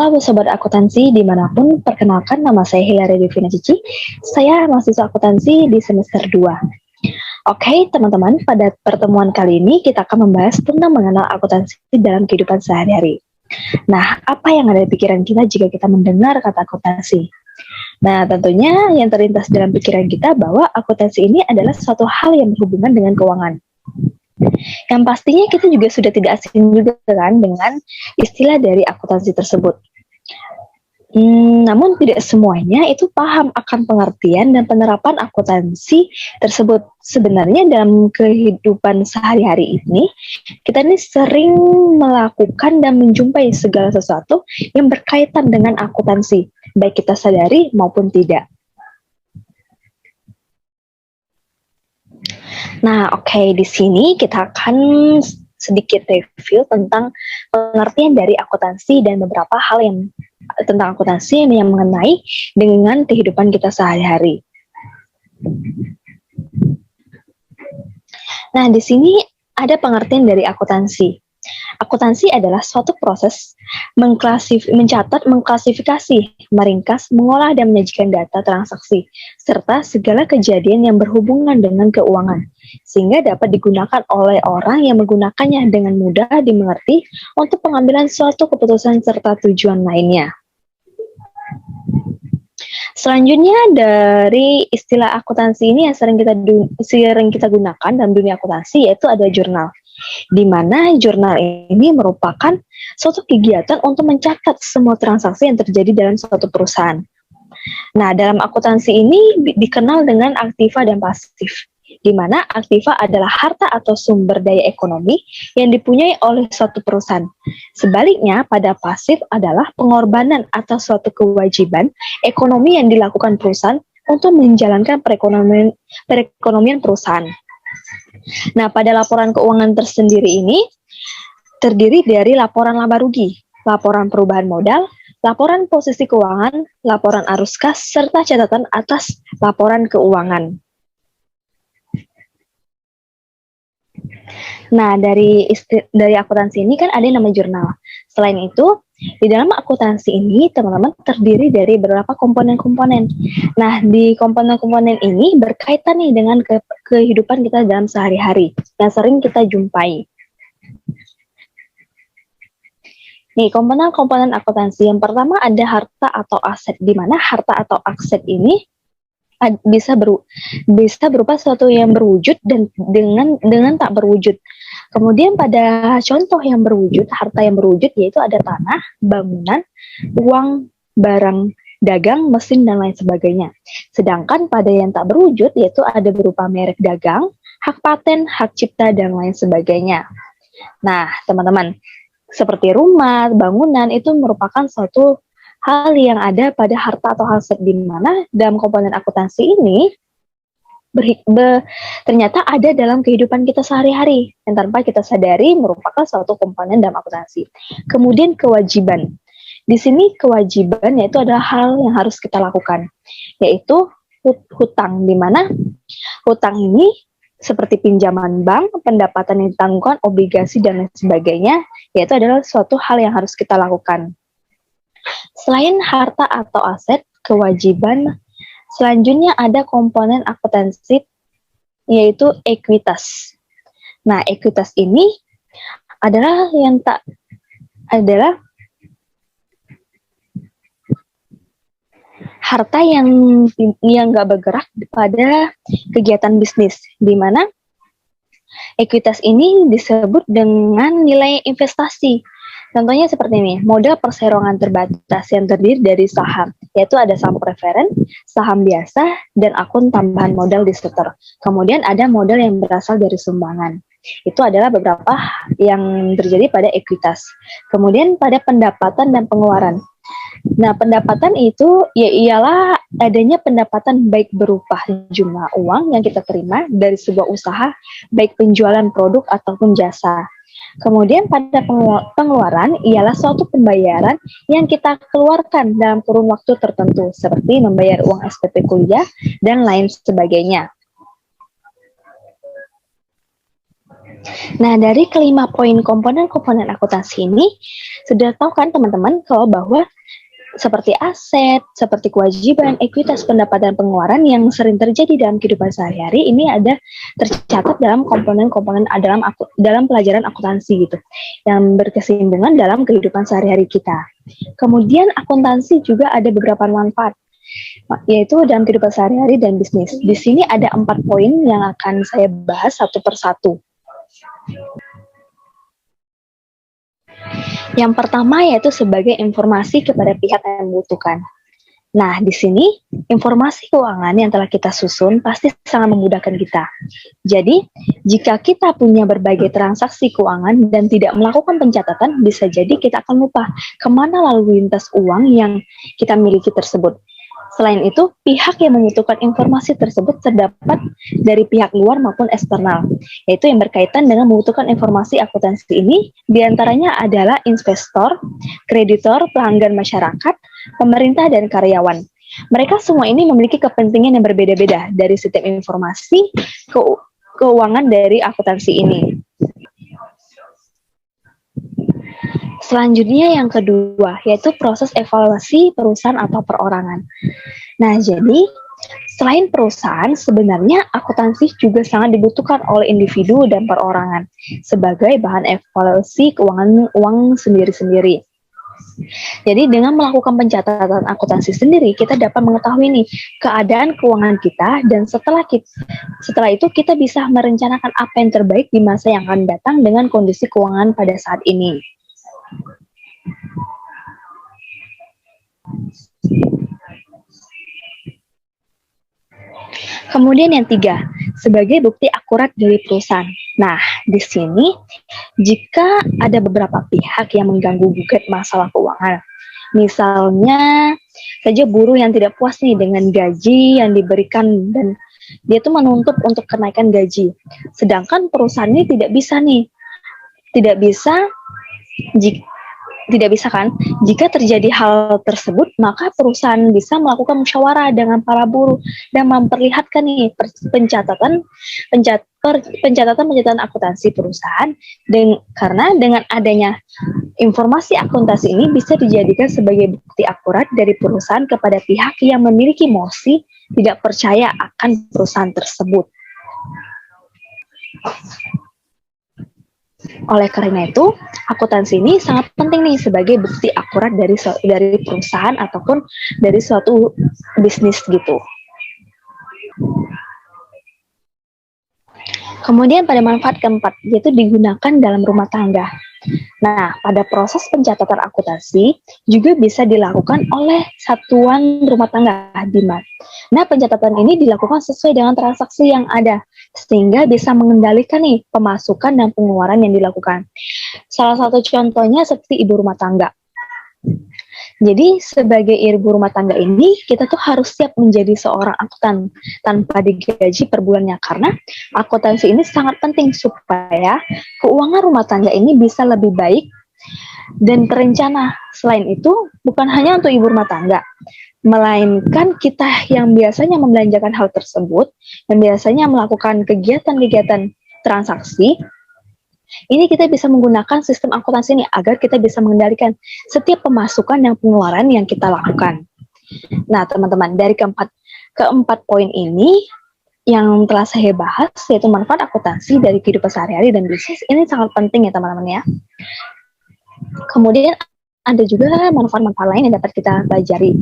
Halo Sobat Akuntansi dimanapun, perkenalkan nama saya Hilary Devina Cici, saya mahasiswa akuntansi di semester 2. Oke teman-teman, pada pertemuan kali ini kita akan membahas tentang mengenal akuntansi dalam kehidupan sehari-hari. Nah, apa yang ada di pikiran kita jika kita mendengar kata akuntansi? Nah, tentunya yang terlintas dalam pikiran kita bahwa akuntansi ini adalah suatu hal yang berhubungan dengan keuangan. Yang pastinya kita juga sudah tidak asing juga kan dengan istilah dari akuntansi tersebut. Namun tidak semuanya itu paham akan pengertian dan penerapan akuntansi tersebut. Sebenarnya dalam kehidupan sehari-hari ini, kita ini sering melakukan dan menjumpai segala sesuatu yang berkaitan dengan akuntansi, baik kita sadari maupun tidak. Nah, oke, di sini kita akan sedikit review tentang pengertian dari akuntansi dan beberapa hal yang tentang akuntansi yang mengenai dengan kehidupan kita sehari-hari. Nah, di sini ada pengertian dari akuntansi. Akuntansi adalah suatu proses mencatat, mengklasifikasi, meringkas, mengolah dan menyajikan data transaksi, serta segala kejadian yang berhubungan dengan keuangan, sehingga dapat digunakan oleh orang yang menggunakannya dengan mudah dimengerti untuk pengambilan suatu keputusan serta tujuan lainnya. Selanjutnya dari istilah akuntansi ini yang sering kita gunakan dalam dunia akuntansi yaitu ada jurnal, di mana jurnal ini merupakan suatu kegiatan untuk mencatat semua transaksi yang terjadi dalam suatu perusahaan. Nah, dalam akuntansi ini dikenal dengan aktiva dan pasif, di mana aktiva adalah harta atau sumber daya ekonomi yang dipunyai oleh suatu perusahaan. Sebaliknya, pada pasif adalah pengorbanan atau suatu kewajiban ekonomi yang dilakukan perusahaan untuk menjalankan perekonomian perusahaan. Nah, pada laporan keuangan tersendiri ini terdiri dari laporan laba rugi, laporan perubahan modal, laporan posisi keuangan, laporan arus kas, serta catatan atas laporan keuangan. Nah, dari akuntansi ini kan ada yang namanya jurnal. Selain itu, di dalam akuntansi ini, teman-teman, terdiri dari beberapa komponen-komponen. Nah, di komponen-komponen ini berkaitan nih dengan kehidupan kita dalam sehari-hari, yang sering kita jumpai. Nih, komponen-komponen akuntansi. Yang pertama ada harta atau aset, di mana harta atau aset ini bisa berupa sesuatu yang berwujud dan dengan tak berwujud. Kemudian pada contoh yang berwujud, harta yang berwujud yaitu ada tanah, bangunan, uang, barang dagang, mesin dan lain sebagainya. Sedangkan pada yang tak berwujud yaitu ada berupa merek dagang, hak paten, hak cipta dan lain sebagainya. Nah, teman-teman, seperti rumah, bangunan itu merupakan suatu hal yang ada pada harta atau aset, di mana dalam komponen akuntansi ini ternyata ada dalam kehidupan kita sehari-hari yang tanpa kita sadari merupakan suatu komponen dalam akuntansi. Kemudian kewajiban. Di sini kewajiban yaitu adalah hal yang harus kita lakukan, yaitu hutang, di mana hutang ini seperti pinjaman bank, pendapatan yang ditanggungan, obligasi dan lain sebagainya, yaitu adalah suatu hal yang harus kita lakukan. Selain harta atau aset, kewajiban, selanjutnya ada komponen akuntansi yaitu ekuitas. Nah, ekuitas ini adalah harta yang nggak bergerak pada kegiatan bisnis, di mana ekuitas ini disebut dengan nilai investasi. Contohnya seperti ini, modal perseroan terbatas yang terdiri dari saham, yaitu ada saham preferen, saham biasa, dan akun tambahan modal di setor. Kemudian ada modal yang berasal dari sumbangan. Itu adalah beberapa yang terjadi pada ekuitas. Kemudian pada pendapatan dan pengeluaran. Nah, pendapatan itu ialah adanya pendapatan baik berupa jumlah uang yang kita terima dari sebuah usaha, baik penjualan produk ataupun jasa. Kemudian pada pengeluaran ialah suatu pembayaran yang kita keluarkan dalam kurun waktu tertentu, seperti membayar uang SPP kuliah dan lain sebagainya. Nah, dari kelima poin komponen-komponen akuntansi ini, sudah tahu kan teman-teman bahwa seperti aset, seperti kewajiban, ekuitas, pendapatan, pengeluaran yang sering terjadi dalam kehidupan sehari-hari ini ada tercatat dalam komponen-komponen dalam pelajaran akuntansi gitu, yang berkesinambungan dalam kehidupan sehari-hari kita. Kemudian akuntansi juga ada beberapa manfaat, yaitu dalam kehidupan sehari-hari dan bisnis. Di sini ada 4 poin yang akan saya bahas satu persatu. Yang pertama yaitu sebagai informasi kepada pihak yang membutuhkan. Nah, di sini informasi keuangan yang telah kita susun pasti sangat memudahkan kita. Jadi, jika kita punya berbagai transaksi keuangan dan tidak melakukan pencatatan, bisa jadi kita akan lupa kemana lalu lintas uang yang kita miliki tersebut. Selain itu, pihak yang membutuhkan informasi tersebut terdapat dari pihak luar maupun eksternal, yaitu yang berkaitan dengan membutuhkan informasi akuntansi ini, diantaranya adalah investor, kreditor, pelanggan masyarakat, pemerintah, dan karyawan. Mereka semua ini memiliki kepentingan yang berbeda-beda dari setiap informasi keuangan dari akuntansi ini. Selanjutnya yang kedua, yaitu proses evaluasi perusahaan atau perorangan. Nah, jadi selain perusahaan, sebenarnya akuntansi juga sangat dibutuhkan oleh individu dan perorangan sebagai bahan evaluasi keuangan uang sendiri-sendiri. Jadi dengan melakukan pencatatan akuntansi sendiri, kita dapat mengetahui nih keadaan keuangan kita, dan setelah itu kita bisa merencanakan apa yang terbaik di masa yang akan datang dengan kondisi keuangan pada saat ini. Kemudian yang 3, sebagai bukti akurat dari perusahaan. Nah, di sini jika ada beberapa pihak yang mengganggu gugat masalah keuangan, misalnya saja buruh yang tidak puas nih dengan gaji yang diberikan dan dia tuh menuntut untuk kenaikan gaji, sedangkan perusahaan ini tidak bisa kan? Jika terjadi hal tersebut, maka perusahaan bisa melakukan musyawarah dengan para buruh dan memperlihatkan nih pencatatan akuntansi perusahaan. Karena dengan adanya informasi akuntansi ini bisa dijadikan sebagai bukti akurat dari perusahaan kepada pihak yang memiliki mosi tidak percaya akan perusahaan tersebut. Oleh karena itu, akuntansi ini sangat penting nih sebagai bukti akurat dari perusahaan ataupun dari suatu bisnis gitu. Kemudian pada manfaat keempat, yaitu digunakan dalam rumah tangga. Nah, pada proses pencatatan akuntansi juga bisa dilakukan oleh satuan rumah tangga Dimas. Nah, pencatatan ini dilakukan sesuai dengan transaksi yang ada, sehingga bisa mengendalikan nih pemasukan dan pengeluaran yang dilakukan. Salah satu contohnya seperti ibu rumah tangga. Jadi sebagai ibu rumah tangga ini, kita tuh harus siap menjadi seorang akuntan tanpa digaji per bulannya, karena akuntansi ini sangat penting supaya keuangan rumah tangga ini bisa lebih baik dan terencana. Selain itu, bukan hanya untuk ibu rumah tangga, melainkan kita yang biasanya membelanjakan hal tersebut, dan biasanya melakukan kegiatan-kegiatan transaksi, ini kita bisa menggunakan sistem akuntansi ini agar kita bisa mengendalikan setiap pemasukan dan pengeluaran yang kita lakukan. Nah, teman-teman, dari keempat poin ini yang telah saya bahas, yaitu manfaat akuntansi dari kehidupan sehari-hari dan bisnis, ini sangat penting ya teman-teman ya. Kemudian ada juga manfaat-manfaat lain yang dapat kita pelajari.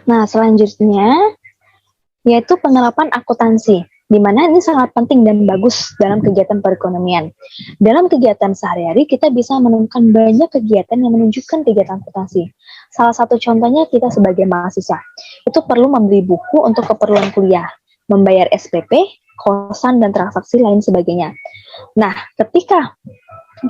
Nah, selanjutnya yaitu penerapan akuntansi, di mana ini sangat penting dan bagus dalam kegiatan perekonomian. Dalam kegiatan sehari-hari, kita bisa menemukan banyak kegiatan yang menunjukkan kegiatan akuntansi. Salah satu contohnya kita sebagai mahasiswa, itu perlu membeli buku untuk keperluan kuliah, membayar SPP, kosan, dan transaksi lain sebagainya. Nah, ketika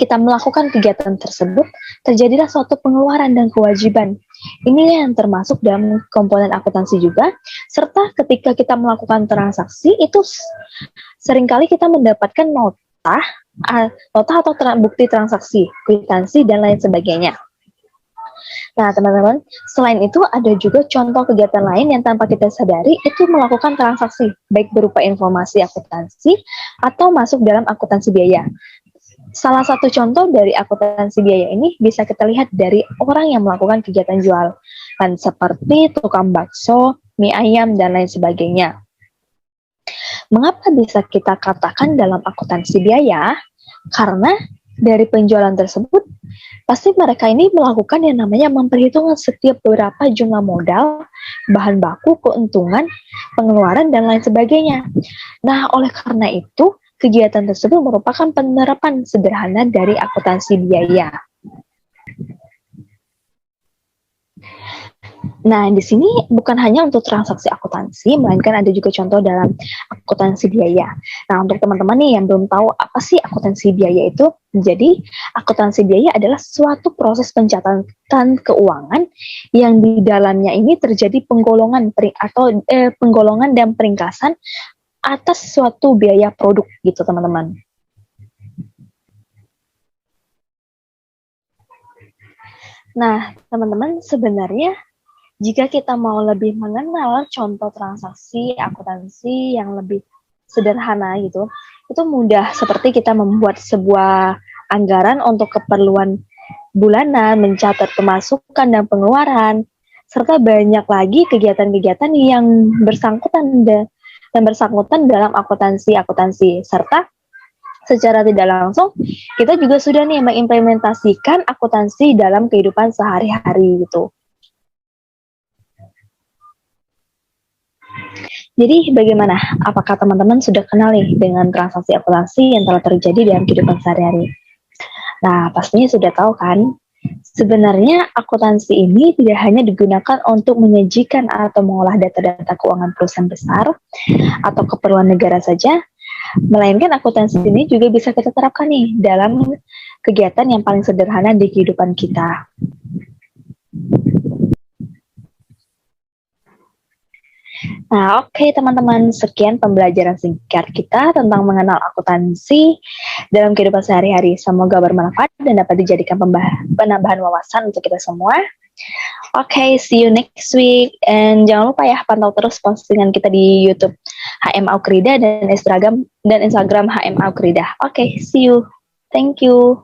kita melakukan kegiatan tersebut, terjadilah suatu pengeluaran dan kewajiban. Ini yang termasuk dalam komponen akuntansi juga, serta ketika kita melakukan transaksi, itu seringkali kita mendapatkan nota atau bukti transaksi, kwitansi, dan lain sebagainya. Nah, teman-teman, selain itu ada juga contoh kegiatan lain yang tanpa kita sadari itu melakukan transaksi, baik berupa informasi akuntansi atau masuk dalam akuntansi biaya. Salah satu contoh dari akuntansi biaya ini bisa kita lihat dari orang yang melakukan kegiatan jual, kan seperti tukang bakso, mie ayam, dan lain sebagainya. Mengapa bisa kita katakan dalam akuntansi biaya? Karena dari penjualan tersebut, pasti mereka ini melakukan yang namanya memperhitungkan setiap beberapa jumlah modal, bahan baku, keuntungan, pengeluaran, dan lain sebagainya. Nah, oleh karena itu, kegiatan tersebut merupakan penerapan sederhana dari akuntansi biaya. Nah, di sini bukan hanya untuk transaksi akuntansi, melainkan ada juga contoh dalam akuntansi biaya. Nah, untuk teman-teman nih yang belum tahu apa sih akuntansi biaya itu, jadi akuntansi biaya adalah suatu proses pencatatan keuangan yang di dalamnya ini terjadi penggolongan dan peringkasan atas suatu biaya produk gitu, teman-teman. Nah, teman-teman, sebenarnya jika kita mau lebih mengenal contoh transaksi akuntansi yang lebih sederhana gitu, itu mudah seperti kita membuat sebuah anggaran untuk keperluan bulanan, mencatat pemasukan dan pengeluaran, serta banyak lagi kegiatan-kegiatan yang bersangkutan dalam akuntansi, serta secara tidak langsung kita juga sudah nih mengimplementasikan akuntansi dalam kehidupan sehari-hari gitu. Jadi bagaimana? Apakah teman-teman sudah kenal nih dengan transaksi akuntansi yang telah terjadi dalam kehidupan sehari-hari? Nah, pastinya sudah tahu kan? Sebenarnya akuntansi ini tidak hanya digunakan untuk menyajikan atau mengolah data-data keuangan perusahaan besar atau keperluan negara saja, melainkan akuntansi ini juga bisa kita terapkan nih dalam kegiatan yang paling sederhana di kehidupan kita. Nah, oke teman-teman, sekian pembelajaran singkat kita tentang mengenal akuntansi dalam kehidupan sehari-hari. Semoga bermanfaat dan dapat dijadikan penambahan wawasan untuk kita semua. Oke, see you next week. And jangan lupa ya, pantau terus postingan kita di YouTube HM Aukrida dan Instagram HM Aukrida. Oke, see you. Thank you.